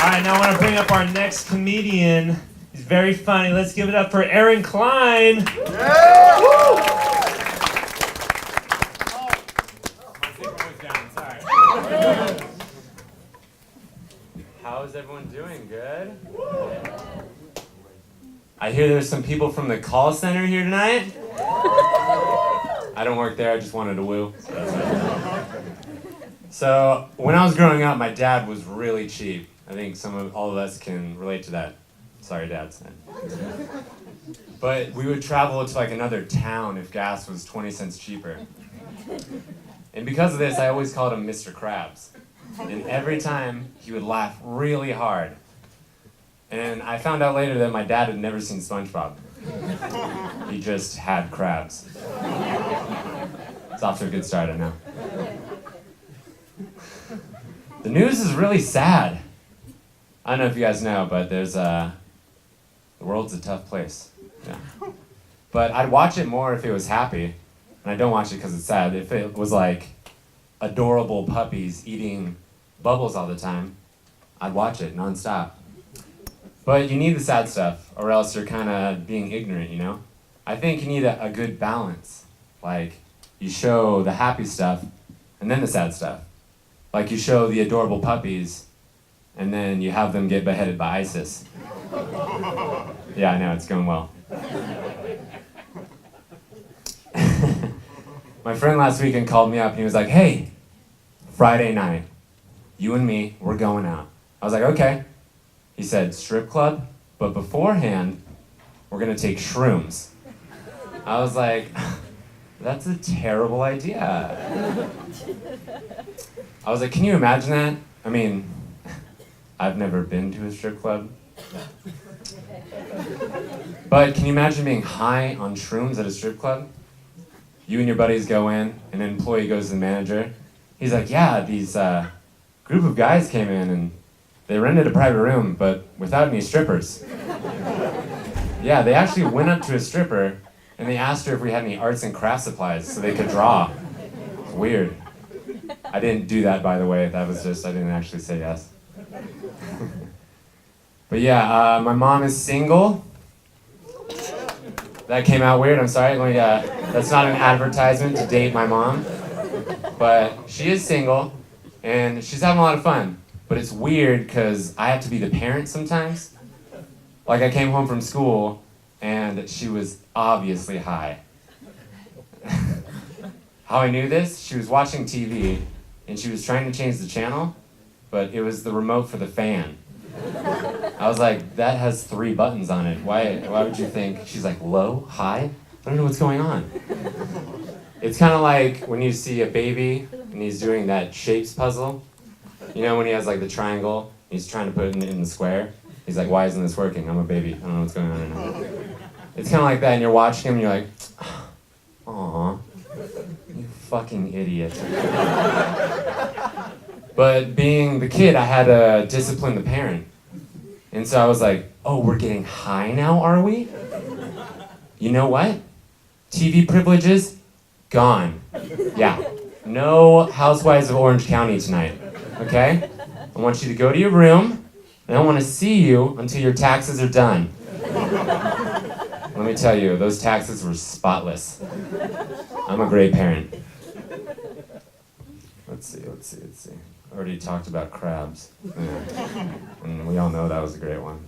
right, now I want to bring up our next comedian. He's very funny. Let's give it up for Klein. Yeah. Woo. How is everyone doing? Good? I hear there's some people from the call center here tonight. I don't work there, I just wanted to woo. So when I was growing up, my dad was really cheap. I think all of us can relate to that. Sorry, dads. But we would travel to like another town if gas was 20 cents cheaper. And because of this, I always called him Mr. Krabs. And every time, he would laugh really hard. And I found out later that my dad had never seen SpongeBob. He just had crabs. It's off to a good start, I know. The news is really sad. I don't know if you guys know, but the world's a tough place. Yeah. But I'd watch it more if it was happy. And I don't watch it because it's sad. If it was like adorable puppies eating bubbles all the time, I'd watch it nonstop. But you need the sad stuff, or else you're kind of being ignorant, you know? I think you need a good balance. Like, you show the happy stuff, and then the sad stuff. Like, you show the adorable puppies, and then you have them get beheaded by ISIS. Yeah, I know, it's going well. My friend last weekend called me up, and he was like, hey, Friday night, you and me, we're going out. I was like, okay. He said, strip club, but beforehand, we're gonna take shrooms. I was like, that's a terrible idea. I was like, can you imagine that? I mean, I've never been to a strip club. But can you imagine being high on shrooms at a strip club? You and your buddies go in, and an employee goes to the manager. He's like, yeah, these group of guys came in and they rented a private room, but without any strippers. Yeah, they actually went up to a stripper and they asked her if we had any arts and crafts supplies so they could draw. It's weird. I didn't do that, by the way. That was just, I didn't actually say yes. But yeah, my mom is single. That came out weird, I'm sorry. That's not an advertisement to date my mom. But she is single and she's having a lot of fun. But it's weird because I have to be the parent sometimes. Like I came home from school and she was obviously high. How I knew this? She was watching TV and she was trying to change the channel, but it was the remote for the fan. I was like, that has 3 buttons on it. Why would you think? She's like, low, high? I don't know what's going on. It's kind of like when you see a baby and he's doing that shapes puzzle. You know, when he has like the triangle, he's trying to put it in the square. He's like, why isn't this working? I'm a baby. I don't know what's going on right now. It's kind of like that, and you're watching him, and you're like, aw, you fucking idiot. But being the kid, I had to discipline the parent. And so I was like, oh, we're getting high now, are we? You know what? TV privileges, gone. Yeah, no Housewives of Orange County tonight. Okay? I want you to go to your room, and I want to see you until your taxes are done. Let me tell you, those taxes were spotless. I'm a great parent. Let's see. I already talked about crabs. Yeah. And we all know that was a great one.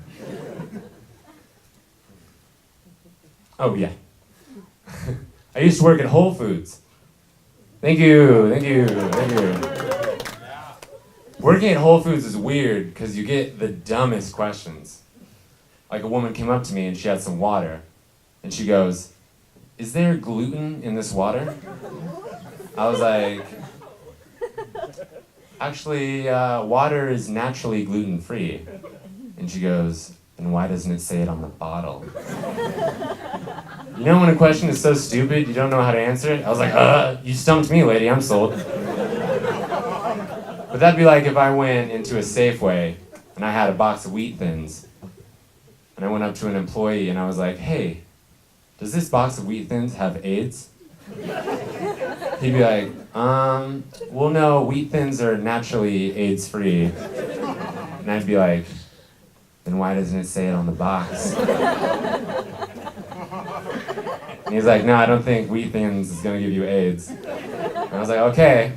Oh, yeah. I used to work at Whole Foods. Thank you. Working at Whole Foods is weird because you get the dumbest questions. Like a woman came up to me and she had some water. And she goes, is there gluten in this water? I was like, actually, water is naturally gluten-free. And she goes, then why doesn't it say it on the bottle? You know when a question is so stupid you don't know how to answer it? I was like, you stumped me, lady, I'm sold. But that'd be like if I went into a Safeway and I had a box of Wheat Thins and I went up to an employee and I was like, hey, does this box of Wheat Thins have AIDS? He'd be like, well no, Wheat Thins are naturally AIDS-free. And I'd be like, then why doesn't it say it on the box? And he's like, no, I don't think wheat thins is gonna give you AIDS. And I was like, okay,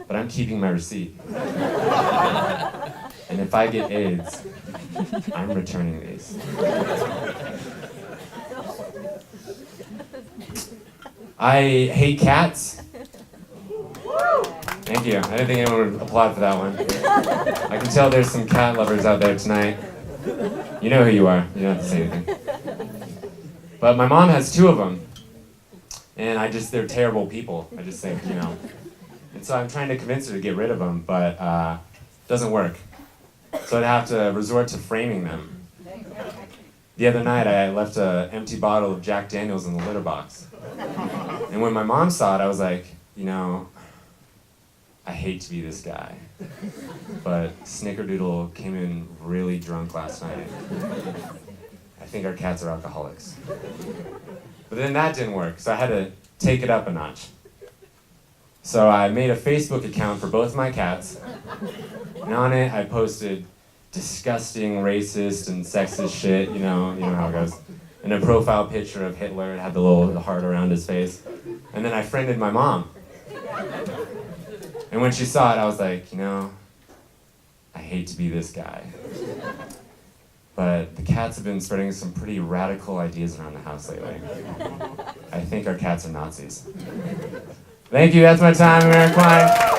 but I'm keeping my receipt. And if I get AIDS, I'm returning these. I hate cats. Thank you. I didn't think anyone would applaud for that one. I can tell there's some cat lovers out there tonight. You know who you are. You don't have to say anything. But my mom has 2 of them. And they're terrible people. I just think, And so I'm trying to convince her to get rid of them, but it doesn't work. So I'd have to resort to framing them. The other night I left an empty bottle of Jack Daniels in the litter box. And when my mom saw it, I was like, I hate to be this guy, but Snickerdoodle came in really drunk last night. I think our cats are alcoholics. But then that didn't work, so I had to take it up a notch. So I made a Facebook account for both my cats, and on it I posted disgusting, racist, and sexist shit, you know how it goes. And a profile picture of Hitler, it had the heart around his face. And then I friended my mom. And when she saw it, I was like, I hate to be this guy. But the cats have been spreading some pretty radical ideas around the house lately. I think our cats are Nazis. Thank you, that's my time, I'm Aaron Klein.